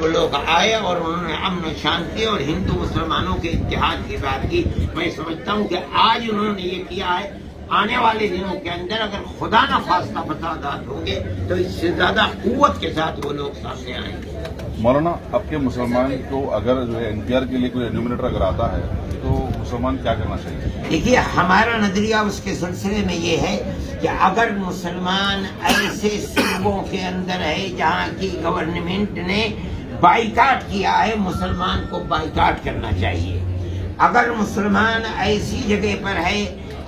وہ لوگ آئے اور انہوں نے امن و شانتی اور ہندو مسلمانوں کے اتحاد کی بات کی. میں سمجھتا ہوں کہ آج انہوں نے یہ کیا ہے، آنے والے دنوں کے اندر اگر خدا نہ خواستہ فسادات ہوں گے تو اس سے زیادہ قوت کے ساتھ وہ لوگ سامنے آئیں گے. مولانا، اب کے مسلمان کو اگر جو ہے NPR کے لیے کوئی انیومریٹر اگر آتا ہے تو مسلمان کیا کرنا چاہیے؟ دیکھیے، ہمارا نظریہ اس کے سلسلے میں یہ ہے کہ اگر مسلمان ایسے صوبوں کے اندر ہے جہاں کی گورنمنٹ نے بائیکاٹ کیا ہے، مسلمان کو بائیکاٹ کرنا چاہیے. اگر مسلمان ایسی جگہ پر ہے،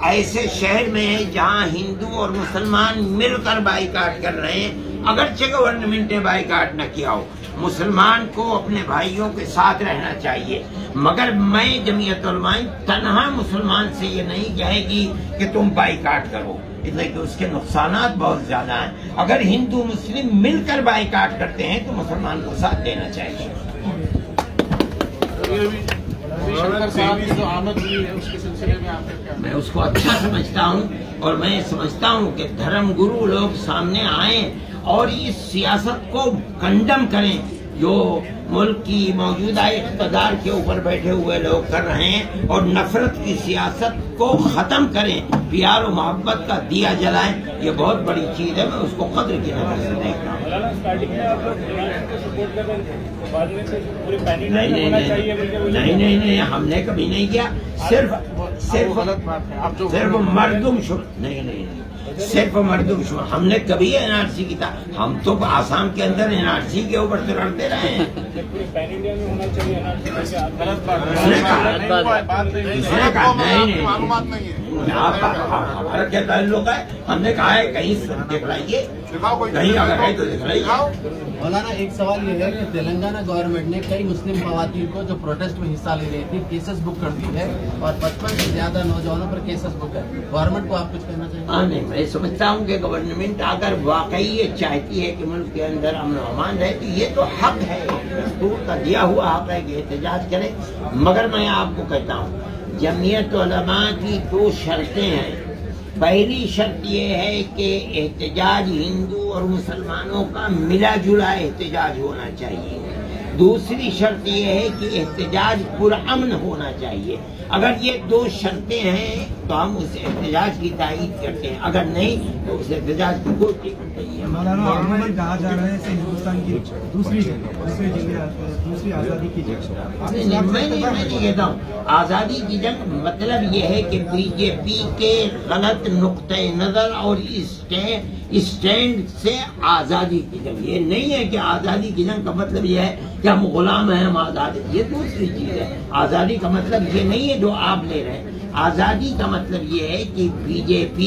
ایسے شہر میں ہے جہاں ہندو اور مسلمان مل کر بائیکاٹ کر رہے ہیں، اگرچہ گورنمنٹ نے بائیکاٹ نہ کیا ہو، مسلمان کو اپنے بھائیوں کے ساتھ رہنا چاہیے. مگر میں جمعیت علماء تنہا مسلمان سے یہ نہیں کہے گی کہ تم بائیکاٹ کرو، اس لیے کہ اس کے نقصانات بہت زیادہ ہیں. اگر ہندو مسلم مل کر بائیکاٹ کرتے ہیں تو مسلمان کو ساتھ دینا چاہیے. میں اس کو اچھا سمجھتا ہوں اور میں سمجھتا ہوں کہ دھرم گرو لوگ سامنے آئیں اور اس سیاست کو کنڈم کریں جو ملک کی موجودہ اقتدار کے اوپر بیٹھے ہوئے لوگ کر رہے ہیں، اور نفرت کی سیاست کو ختم کریں، پیار و محبت کا دیا جلائیں. یہ بہت بڑی چیز ہے، میں اس کو قدر کی نظر سے دیکھ رہا ہوں. نہیں، ہم نے کبھی نہیں کیا. صرف مردم شمار نہیں، صرف مردم شمار. ہم نے کبھی NRC کی تھا، ہم تو آسام کے اندر NRC کے اوپر تو لڑتے رہے ہیں. ہمارا کیا تعلق ہے؟ ہم نے کہا ہے کہیں دکھلائیے، کہیں اگر ہے تو دکھلائیے. مولانا، ایک سوال یہ ہے کہ تلنگانہ گورنمنٹ نے کئی مسلم خواتین کو جو پروٹیسٹ میں حصہ لے رہی تھی کیسز بک کر دی ہے، اور 55 سے زیادہ نوجوانوں پر کیسز بک ہے. گورنمنٹ کو آپ کچھ کہنا چاہیں؟ ہاں، نہیں، میں سمجھتا ہوں کہ گورنمنٹ اگر واقعی یہ چاہتی ہے کہ ملک کے اندر امن و امان رہے تو یہ تو حق ہے، دستور کا دیا ہوا حق ہے کہ احتجاج کرے. مگر میں آپ کو کہتا ہوں، جمعیت علماء کی 2 شرطیں ہیں. پہلی شرط یہ ہے کہ احتجاج ہندو اور مسلمانوں کا ملا جلا احتجاج ہونا چاہیے. دوسری شرط یہ ہے کہ احتجاج پرامن ہونا چاہیے. اگر یہ 2 شرطیں ہیں تو ہم اس احتجاج کی تائید کرتے ہیں، اگر نہیں تو اس احتجاج کی کوئی ٹکٹ نہیں ہے. مولانا، عموماً کہا جا رہا ہے کہ ہندوستان کی دوسری آزادی کی جنگ. میں نہیں کہتا ہوں آزادی کی جنگ. مطلب یہ ہے کہ BJP کے غلط نقطۂ نظر اور اسٹینڈ سے آزادی کی جنگ. یہ نہیں ہے کہ آزادی کی جنگ کا مطلب یہ ہے کہ ہم غلام ہیں، ہم آزاد ہیں. یہ دوسری چیز ہے. آزادی کا مطلب یہ نہیں ہے جو آپ لے رہے ہیں. آزادی کا مطلب یہ ہے کہ BJP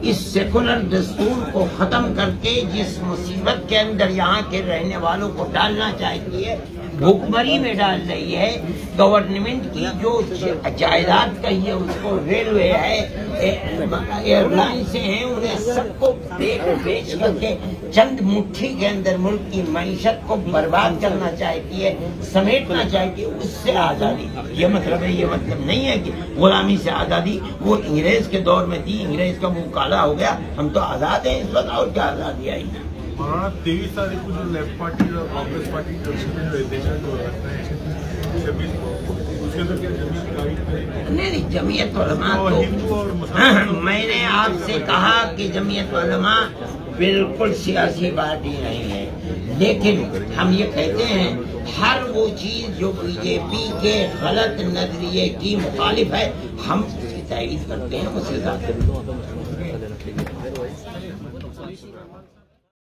اس سیکولر دستور کو ختم کر کے جس مصیبت کے اندر یہاں کے رہنے والوں کو ڈالنا چاہتی ہے، بھوکمری میں ڈال رہی ہے. گورنمنٹ کی جو جائیداد کہیے اس کو، ریلوے ہے، ایئر لائنس ہیں، انہیں سب کو بیچ کر کے چند مٹھی کے اندر ملک کی معیشت کو برباد کرنا چاہتی ہے، سمیٹنا چاہتی ہے. اس سے آزادی یہ مطلب ہے. یہ مطلب نہیں ہے کہ غلامی سے آزادی وہ انگریز کے دور میں تھی، انگریز کا منہ کالا ہو گیا، ہم تو آزاد ہیں اس وقت. اور کیا آزادی آئی؟ 23 تاریخ کو جو لیفٹ پارٹی اور کانگریس پارٹی کے احتجاج ہو رہا ہے 26 کو، اس کے اندر کیا جمعیت قائم کرے؟ نہیں، جمعیت علماء تو میں نے آپ سے کہا کہ جمعیت علماء بالکل سیاسی پارٹی نہیں ہے، لیکن ہم یہ کہتے ہیں ہر وہ چیز جو BJP کے غلط نظریے کی مخالف ہے ہم اس کی تائید کرتے ہیں، اسے ذات